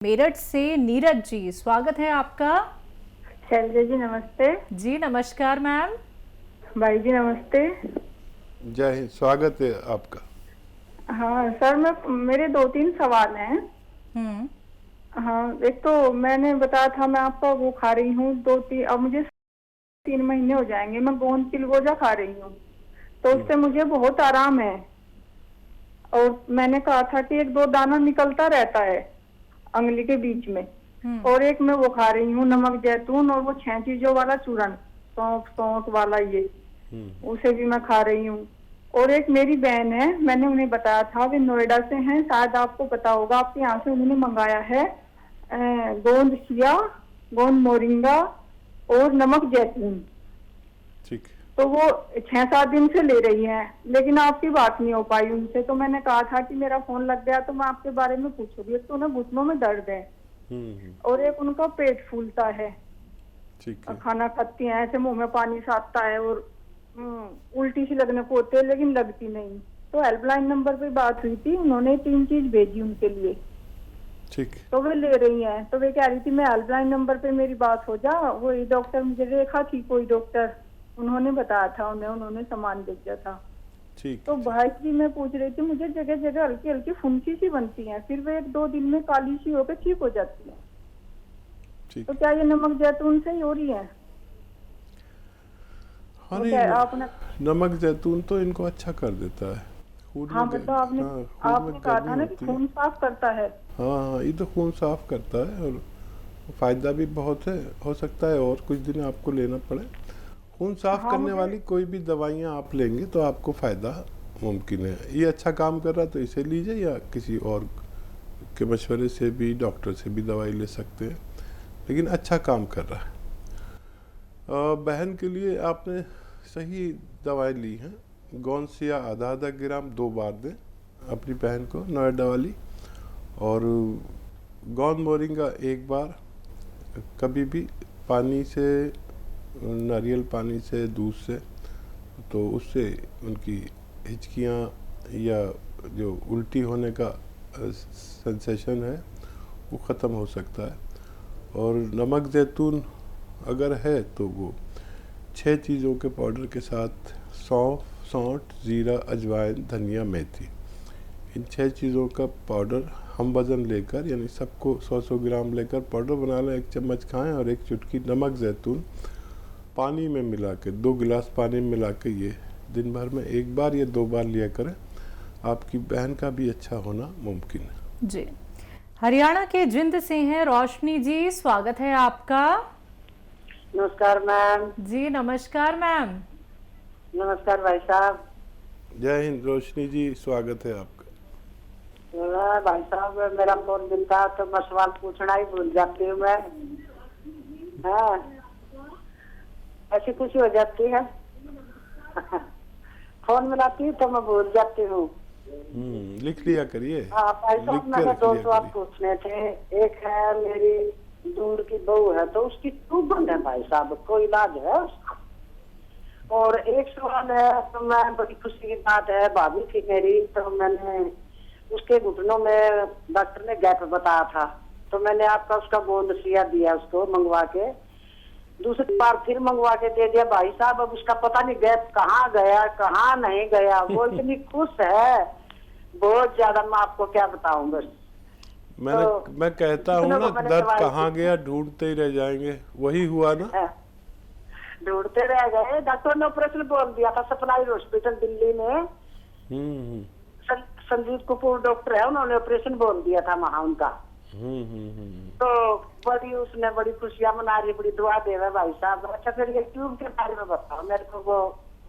मेरठ से नीरज जी, स्वागत है आपका। शैलजा जी नमस्ते। जी नमस्कार मैम। भाई जी नमस्ते। जय हिंद, स्वागत है आपका। हाँ सर, मेरे 2-3 सवाल हैं। हाँ, एक तो मैंने बताया था मैं आपको, वो खा रही हूँ 2-3, अब मुझे 3 महीने हो जाएंगे, मैं गोंद चिलगोजा खा रही हूँ, तो उससे मुझे बहुत आराम है। और मैंने कहा था कि 1-2 दाना निकलता रहता है अंगुली के बीच में। और एक मैं वो खा रही हूँ नमक जैतून, और वो 6 चीजों वाला चूर्ण, सौंठ वाला, ये उसे भी मैं खा रही हूँ। और एक मेरी बहन है, मैंने उन्हें बताया था, वे नोएडा से हैं, शायद आपको पता होगा, आपके यहाँ से उन्होंने मंगाया है गोंद चिया, गोंद मोरिंगा और नमक जैतून। ठीक। तो वो 6-7 दिन से ले रही हैं, लेकिन आपकी बात नहीं हो पाई उनसे। तो मैंने कहा था कि मेरा फोन लग गया तो मैं आपके बारे में पूछूंगी। एक तो उन्हें घुटनों में दर्द है और एक उनका पेट फूलता है। ठीक है। खाना खाती हैं ऐसे मुंह में पानी सा आता है और उल्टी सी लगने को होती है, लेकिन लगती नहीं। तो हेल्पलाइन नंबर पे बात हुई थी, उन्होंने 3 चीज भेजी उनके लिए। ठीक। तो वे ले रही हैं, तो वे कह रही थी मैं हेल्पलाइन नंबर पे मेरी बात हो जा। वही डॉक्टर, मुझे रेखा थी कोई डॉक्टर, उन्होंने बताया था उन्होंने सामान भेजा था। ठीक। तो भाई जी मैं पूछ रही थी, मुझे जगह जगह हल्की हल्की फुंसी सी बनती हैं, फिर वे 1-2 दिन में काली सी होकर ठीक हो जाती है। ठीक। तो क्या ये नमक जैतून से ही हो रही है? हाँ, नहीं, आपने नमक जैतून तो इनको अच्छा कर देता है खून हाँ, में। मतलब आपने कहा था ना कि खून साफ करता है। हाँ, ये तो खून साफ करता है और फायदा भी बहुत है। हो सकता है और कुछ दिन आपको लेना पड़े। खून साफ करने वाली कोई भी दवाइयाँ आप लेंगे तो आपको फायदा मुमकिन है। ये अच्छा काम कर रहा तो इसे लीजिए, या किसी और के मशवरे से भी, डॉक्टर से भी दवाई ले सकते हैं, लेकिन अच्छा काम कर रहा है। बहन के लिए आपने सही दवाई ली है। गोंसिया आधा ग्राम 2 बार दें अपनी बहन को, नोएडा वाली। और गोंद मोरिंगा 1 बार, कभी भी पानी से, नारियल पानी से, दूध से, तो उससे उनकी हिचकियाँ या जो उल्टी होने का सेंसेशन है वो ख़त्म हो सकता है। और नमक जैतून अगर है तो वो 6 चीज़ों के पाउडर के साथ सौंफ, सौंठ, जीरा, अजवाइन, धनिया, मेथी, इन 6 चीज़ों का पाउडर हम वज़न लेकर, यानी सबको 100-100 ग्राम लेकर पाउडर बना लें, 1 चम्मच खाएं। और 1 चुटकी नमक जैतून पानी में मिला के, 2 गिलास पानी में मिला के, ये दिन भर में 1 बार या 2 बार लिया करें। आपकी बहन का भी अच्छा होना मुमकिन है। जी। हरियाणा के जिंद से हैं रोशनी जी, स्वागत है आपका। नमस्कार मैम। जी नमस्कार मैम। नमस्कार भाई साहब। जय हिंद रोशनी जी, स्वागत है आपका। भाई साहब, मेरा फोन मिलता तो मैं सवाल पूछना ही भूल जाती हूँ मैं। हाँ, ऐसी खुशी हो जाती है। फोन मिलाती हूँ तो मैं भूल जाती हूँ। लिख लिया करिए। हाँ भाई साहब, मैंने 2 सवाल पूछने थे। एक है, मेरी दूर की बहू है तो उसकी ट्यूब बंद है भाई साहब, कोई इलाज है उसका? और एक सवाल है, तो मैं, बड़ी खुशी की बात है, भाभी थी मेरी, तो मैंने उसके घुटनों में डॉक्टर ने गैप बताया था, तो मैंने आपका उसका गोंद सिया दिया उसको मंगवा के, दूसरी बार फिर मंगवा के दे दिया भाई साहब। अब उसका पता नहीं गैप कहाँ गया कहाँ नहीं गया। वो इतनी खुश है बहुत ज्यादा, मैं आपको क्या बताऊं। बस मैं कहता हूँ ना, दर्द कहाँ गया ढूंढते ही रह जाएंगे, वही हुआ ना। ढूंढते रह गए। डॉक्टर ने ऑपरेशन बोल दिया था सप्लाई हॉस्पिटल दिल्ली में। संजीव कपूर डॉक्टर है, उन्होंने ऑपरेशन बोल दिया था वहाँ उनका। तो बड़ी उसने बड़ी खुशियां मना रही, बड़ी दुआ दे रहे भाई साहब। अच्छा, फिर ये ट्यूब के बारे में बताओ मेरे को। वो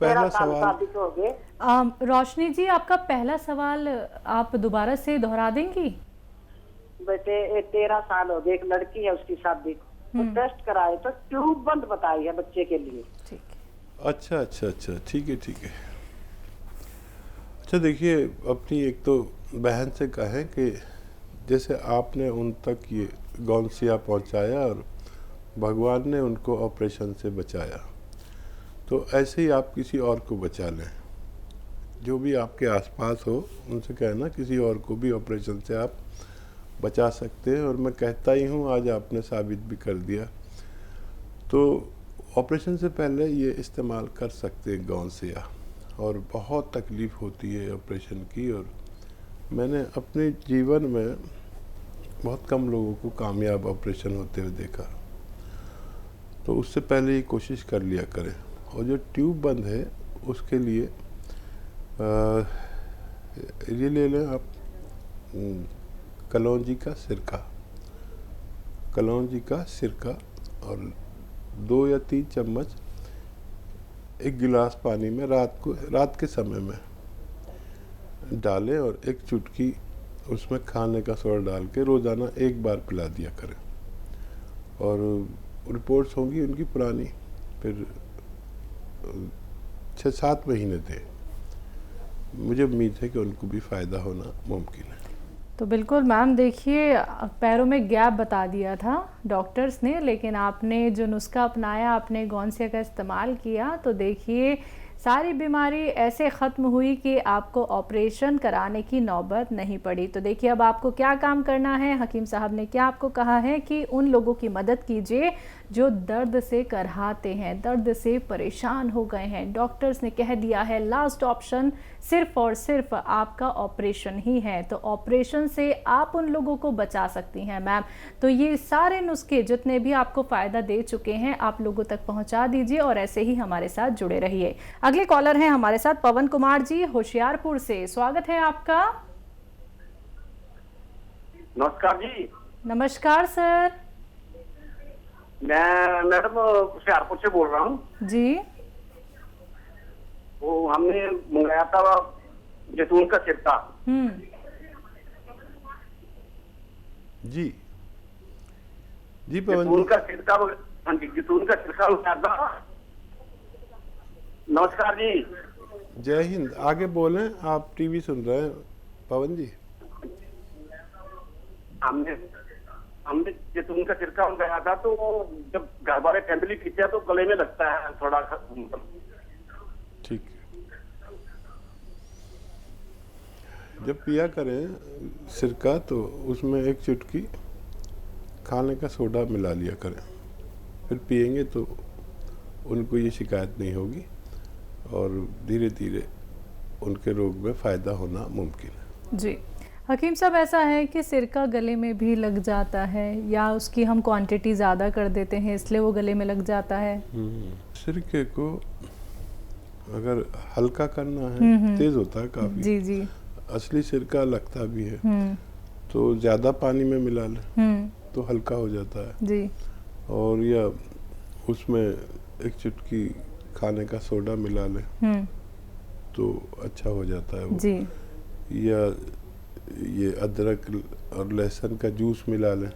पहला सवाल शादी हो गए। रोशनी जी, आपका पहला सवाल आप दोबारा से दोहरा देंगी? बेटे 13 साल हो गए, एक लड़की है उसकी शादी को, तो टेस्ट कराए तो ट्यूब बंद बताई है बच्चे के लिए। अच्छा, ठीक है। अच्छा देखिए, अपनी एक तो बहन से कहें कि जैसे आपने उन तक ये गौंसिया पहुंचाया और भगवान ने उनको ऑपरेशन से बचाया, तो ऐसे ही आप किसी और को बचा लें। जो भी आपके आसपास हो उनसे कहना किसी और को भी ऑपरेशन से आप बचा सकते हैं। और मैं कहता ही हूँ, आज आपने साबित भी कर दिया। तो ऑपरेशन से पहले ये इस्तेमाल कर सकते हैं गौनसिया, और बहुत तकलीफ़ होती है ऑपरेशन की। और मैंने अपने जीवन में बहुत कम लोगों को कामयाब ऑपरेशन होते हुए देखा। तो उससे पहले ही कोशिश कर लिया करें। और जो ट्यूब बंद है उसके लिए ये ले लें आप, कलौंजी का सिरका, कलौंजी का सिरका, और 2 या 3 चम्मच 1 गिलास पानी में रात के समय में डालें, और 1 चुटकी उसमें खाने का सोडा डाल के रोज़ाना 1 बार पिला दिया करें। और रिपोर्ट्स होंगी उनकी पुरानी, फिर 6-7 महीने थे। मुझे उम्मीद है कि उनको भी फ़ायदा होना मुमकिन है। तो बिल्कुल मैम, देखिए पैरों में गैप बता दिया था डॉक्टर्स ने, लेकिन आपने जो नुस्खा अपनाया, आपने गौनसिया का इस्तेमाल किया, तो देखिए सारी बीमारी ऐसे ख़त्म हुई कि आपको ऑपरेशन कराने की नौबत नहीं पड़ी। तो देखिए अब आपको क्या काम करना है, हकीम साहब ने क्या आपको कहा है कि उन लोगों की मदद कीजिए जो दर्द से करहाते हैं, दर्द से परेशान हो गए हैं। डॉक्टर्स ने कह दिया है लास्ट ऑप्शन सिर्फ और सिर्फ आपका ऑपरेशन ही है। तो ऑपरेशन से आप उन लोगों को बचा सकती हैं मैम। तो ये सारे नुस्खे जितने भी आपको फ़ायदा दे चुके हैं, आप लोगों तक पहुंचा दीजिए और ऐसे ही हमारे साथ जुड़े रहिए। अगले कॉलर हैं हमारे साथ पवन कुमार जी होशियारपुर से, स्वागत है आपका। नमस्कार जी। नमस्कार सर। मैं मैडम होशियारपुर से बोल रहा हूँ जी। वो हमने मंगाया था जैतून का सिरका। जी जी पवन जैतून जी। का सिरका, हाँ जी, जैतून का सिरका मंगाया था। नमस्कार जी। जय हिंद। आगे बोलें, आप टीवी सुन रहे हैं पवन जी। हमने जैतून का सिरका मंगाया था, तो जब घर वाले फैमिली पीते हैं तो गले में लगता है थोड़ा। ठीक है, जब पिया करें सिरका तो उसमें 1 चुटकी खाने का सोडा मिला लिया करें, फिर पिएंगे तो उनको ये शिकायत नहीं होगी और धीरे धीरे उनके रोग में फ़ायदा होना मुमकिन है। जी हकीम साहब, ऐसा है कि सिरका गले में भी लग जाता है या उसकी हम क्वांटिटी ज़्यादा कर देते हैं इसलिए वो गले में लग जाता है? सिरके को अगर हल्का करना है, तेज़ होता है काफ़ी। जी जी। असली सिरका लगता भी है, तो ज़्यादा पानी में मिला लें तो हल्का हो जाता है जी। और या उसमें 1 चुटकी खाने का सोडा मिला लें तो अच्छा हो जाता है वो। जी। या ये अदरक और लहसुन का जूस मिला लें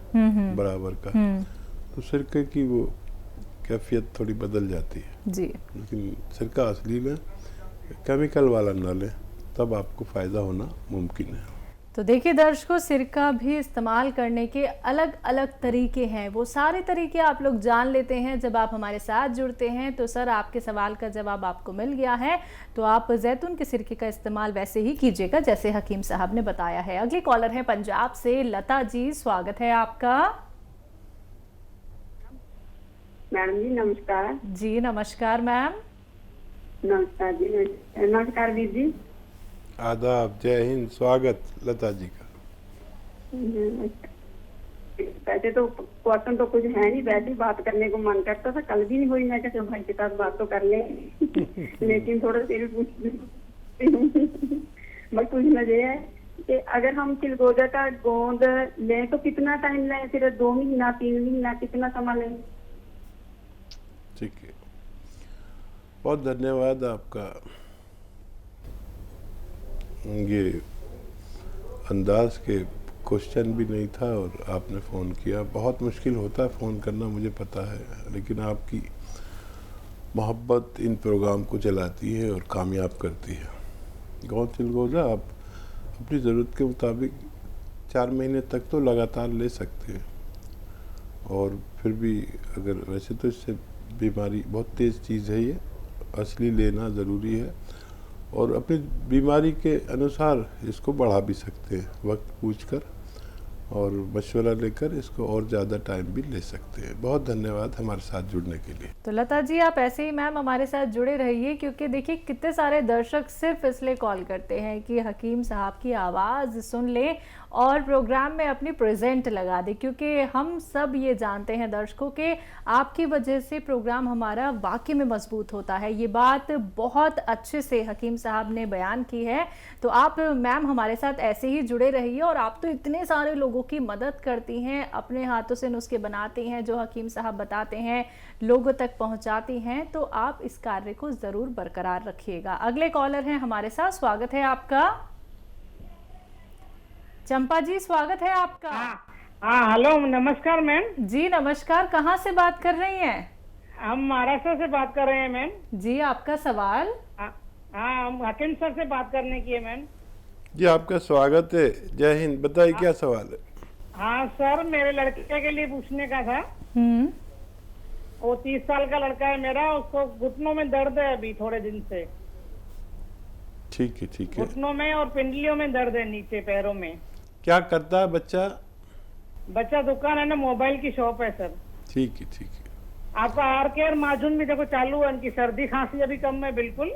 बराबर का, तो सिरके की वो कैफियत थोड़ी बदल जाती है। जी। लेकिन सिरका असली लें, केमिकल वाला ना लें, तब आपको फ़ायदा होना मुमकिन है। तो देखिए दर्शकों, सिरका भी इस्तेमाल करने के अलग अलग तरीके हैं। वो सारे तरीके आप लोग जान लेते हैं जब आप हमारे साथ जुड़ते हैं। तो सर, आपके सवाल का जवाब आपको मिल गया है, तो आप जैतून के सिरके का इस्तेमाल वैसे ही कीजिएगा जैसे हकीम साहब ने बताया है। अगले कॉलर हैं पंजाब से लता जी, स्वागत है आपका। मैडम जी नमस्कार। जी नमस्कार मैम। नमस्कार जी। नमस्कार वीर जी। आदाब, जय हिंद, स्वागत लता जी का। वैसे तो क्वेश्चन तो कुछ है नहीं, वैसे ही बात करने को मन करता था, कल भी नहीं हुई, मैं क्या भाई के साथ बात तो कर ले लेकिन थोड़ा देर बस पूछना ये है कि अगर हम चिलगोजा का गोंद लें तो कितना टाइम लें, फिर 2 महीना 3 महीना कितना समय लें? ठीक है, बहुत धन्यवाद आपका। ये अंदाज के क्वेश्चन भी नहीं था और आपने फ़ोन किया। बहुत मुश्किल होता है फ़ोन करना, मुझे पता है, लेकिन आपकी मोहब्बत इन प्रोग्राम को चलाती है और कामयाब करती है। गोंद चिलगोजा आप अपनी ज़रूरत के मुताबिक 4 महीने तक तो लगातार ले सकते हैं, और फिर भी अगर वैसे तो इससे बीमारी बहुत तेज़ चीज़ है, ये असली लेना ज़रूरी है और अपनी बीमारी के अनुसार इसको बढ़ा भी सकते हैं वक्त पूछकर। और मशवरा लेकर इसको और ज़्यादा टाइम भी ले सकते हैं। बहुत धन्यवाद हमारे साथ जुड़ने के लिए। तो लता जी, आप ऐसे ही मैम हमारे साथ जुड़े रहिए, क्योंकि देखिए कितने सारे दर्शक सिर्फ इसलिए कॉल करते हैं कि हकीम साहब की आवाज़ सुन ले और प्रोग्राम में अपनी प्रेजेंट लगा दे, क्योंकि हम सब ये जानते हैं दर्शकों के आपकी वजह से प्रोग्राम हमारा वाकई में मजबूत होता है। ये बात बहुत अच्छे से हकीम साहब ने बयान की है। तो आप मैम हमारे साथ ऐसे ही जुड़े रहिए। और आप तो इतने सारे लोगों की मदद करती हैं, अपने हाथों से नुस्खे बनाती हैं, जो हकीम साहब बताते हैं लोगों तक पहुंचाती हैं, तो आप इस कार्य को ज़रूर बरकरार रखिएगा। अगले कॉलर हैं हमारे साथ, स्वागत है आपका। चंपा जी, स्वागत है आपका। हाँ, हेलो, नमस्कार मैम। जी नमस्कार, कहाँ से बात कर रही हैं? हम महाराष्ट्र से बात कर रहे हैं मैम। जी, आपका सवाल? हाँ, हम हकीम सर से बात करने की है मैम। जी आपका स्वागत है, जय हिंद। बताइए क्या सवाल है? हाँ सर, मेरे लड़के के लिए पूछने का था। वो 30 साल का लड़का है मेरा, उसको घुटनों में दर्द है अभी थोड़े दिन से। ठीक है, ठीक है। घुटनों में और पिंडलियों में दर्द है, नीचे पैरों में। क्या करता है बच्चा? बच्चा दुकान है ना, मोबाइल की शॉप है सर। ठीक है, ठीक है। आपका आर केयर माजून भी देखो चालू है, उनकी सर्दी खांसी अभी कम है बिल्कुल।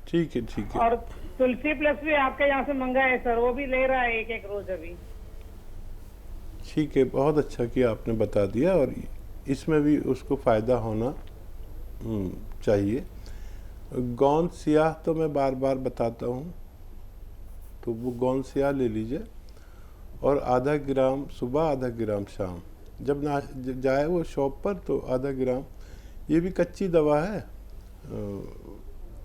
ठीक है, ठीक है। और तुलसी प्लस भी आपके यहाँ से मंगा है सर, वो भी ले रहा है एक रोज अभी। ठीक है, बहुत अच्छा किया आपने बता दिया। और इसमें भी उसको फ़ायदा होना चाहिए। गोंद स्याह तो मैं बार बार बताता हूँ, तो वो गोंद स्याह ले लीजिए और आधा ग्राम सुबह, आधा ग्राम शाम। जब जाए वो शॉप पर तो आधा ग्राम, ये भी कच्ची दवा है,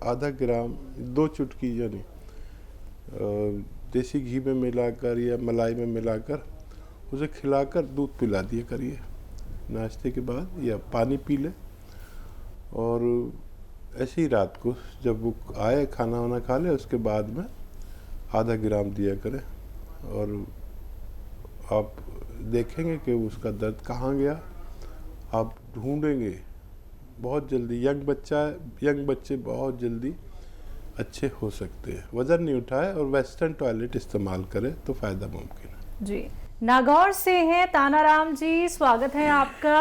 आधा ग्राम 2 चुटकी यानी देसी घी में मिलाकर या मलाई में मिलाकर उसे खिलाकर दूध पिला दिया करिए नाश्ते के बाद, या पानी पी ले। और ऐसे ही रात को जब वो आए खाना वाना खा ले, उसके बाद में आधा ग्राम दिया करें। और आप देखेंगे कि उसका दर्द कहाँ गया, आप ढूंढेंगे बहुत जल्दी। यंग बच्चे बहुत जल्दी अच्छे हो सकते हैं। वजन नहीं उठाए और वेस्टर्न टॉयलेट इस्तेमाल करें तो फ़ायदा मुमकिन है। जी, नागौर से हैं तानाराम जी, स्वागत है आपका।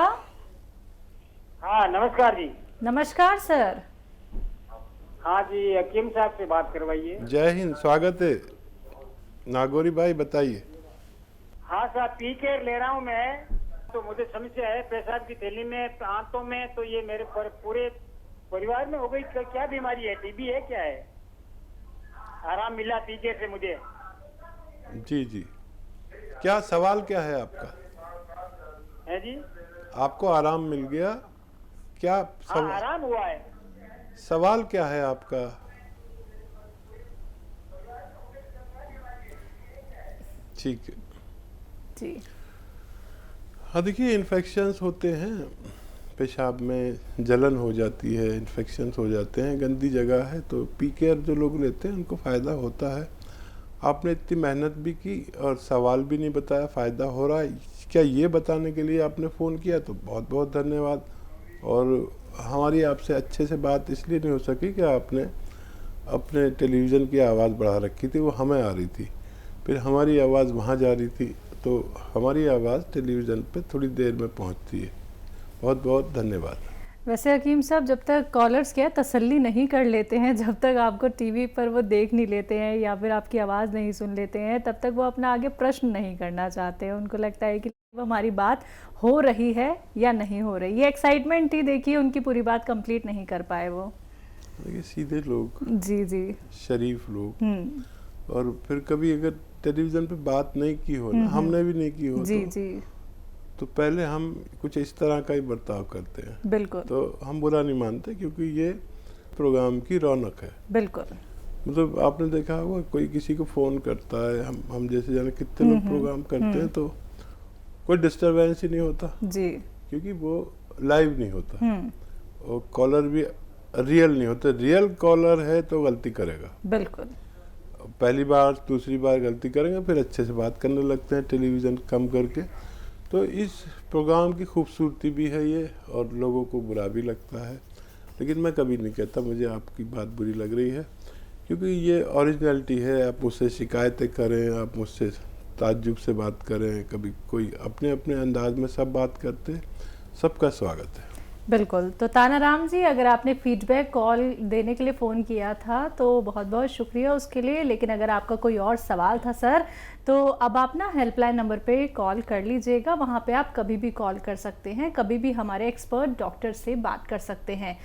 हाँ नमस्कार जी। नमस्कार सर। हाँ जी, हकीम साहब से बात करवाइए। जय हिंद, स्वागत है नागौरी भाई, बताइए। हाँ सर, पी केयर ले रहा हूँ मैं, तो मुझे समस्या है पेशाब की थैली में, आंतों में, तो ये मेरे पूरे परिवार में हो गई। क्या बीमारी है, टीबी है क्या है? आराम मिला पी केयर से मुझे। जी जी, क्या सवाल क्या है आपका? है जी, आपको आराम मिल गया क्या? हाँ आराम हुआ है। सवाल क्या है आपका? ठीक है जी। हाँ, देखिए इन्फेक्शंस होते हैं, पेशाब में जलन हो जाती है, इन्फेक्शंस हो जाते हैं, गंदी जगह है, तो पी केयर जो लोग लेते हैं उनको फ़ायदा होता है। आपने इतनी मेहनत भी की और सवाल भी नहीं बताया, फ़ायदा हो रहा है क्या, ये बताने के लिए आपने फ़ोन किया, तो बहुत बहुत धन्यवाद। और हमारी आपसे अच्छे से बात इसलिए नहीं हो सकी कि आपने अपने टेलीविज़न की आवाज़ बढ़ा रखी थी, वो हमें आ रही थी, फिर हमारी आवाज़ वहाँ जा रही थी, तो हमारी आवाज़ टेलीविज़न पे थोड़ी देर में पहुँचती है। बहुत बहुत धन्यवाद। वैसे हकीम साहब, जब तक कॉलर्स क्या तसल्ली नहीं कर लेते हैं, जब तक आपको टीवी पर वो देख नहीं लेते हैं या फिर आपकी आवाज़ नहीं सुन लेते हैं, तब तक वो अपना आगे प्रश्न नहीं करना चाहते हैं। उनको लगता है कि वो हमारी बात हो रही है या नहीं हो रही। ये एक्साइटमेंट ही देखिए उनकी पूरी बात कंप्लीट नहीं कर पाए वो। देखिए सीधे लोग, जी जी, शरीफ लोग, और फिर कभी अगर टेलीविज़न पे बात नहीं की हो ना, हमने भी नहीं की हो, जी जी, तो पहले हम कुछ इस तरह का ही बर्ताव करते हैं। बिल्कुल। तो हम बुरा नहीं मानते, क्योंकि ये प्रोग्राम की रौनक है। बिल्कुल। मतलब आपने देखा होगा कोई किसी को फ़ोन करता है, हम जैसे जाने कितने लोग प्रोग्राम करते हैं, तो कोई डिस्टरबेंस ही नहीं होता जी, क्योंकि वो लाइव नहीं होता और कॉलर भी रियल नहीं होते। रियल कॉलर है तो गलती करेगा, बिल्कुल। पहली बार दूसरी बार गलती करेंगे, फिर अच्छे से बात करने लगते हैं टेलीविज़न कम करके। तो इस प्रोग्राम की खूबसूरती भी है ये, और लोगों को बुरा भी लगता है, लेकिन मैं कभी नहीं कहता मुझे आपकी बात बुरी लग रही है, क्योंकि ये ओरिजिनलिटी है। आप मुझसे शिकायतें करें, आप मुझसे ताज्जुब से बात करें, कभी कोई अपने अपने अंदाज में सब बात करते, सबका स्वागत है। बिल्कुल। तो तानाराम जी, अगर आपने फीडबैक कॉल देने के लिए फ़ोन किया था तो बहुत बहुत शुक्रिया उसके लिए, लेकिन अगर आपका कोई और सवाल था सर, तो अब आप ना हेल्पलाइन नंबर पे कॉल कर लीजिएगा। वहाँ पे आप कभी भी कॉल कर सकते हैं, कभी भी हमारे एक्सपर्ट डॉक्टर से बात कर सकते हैं।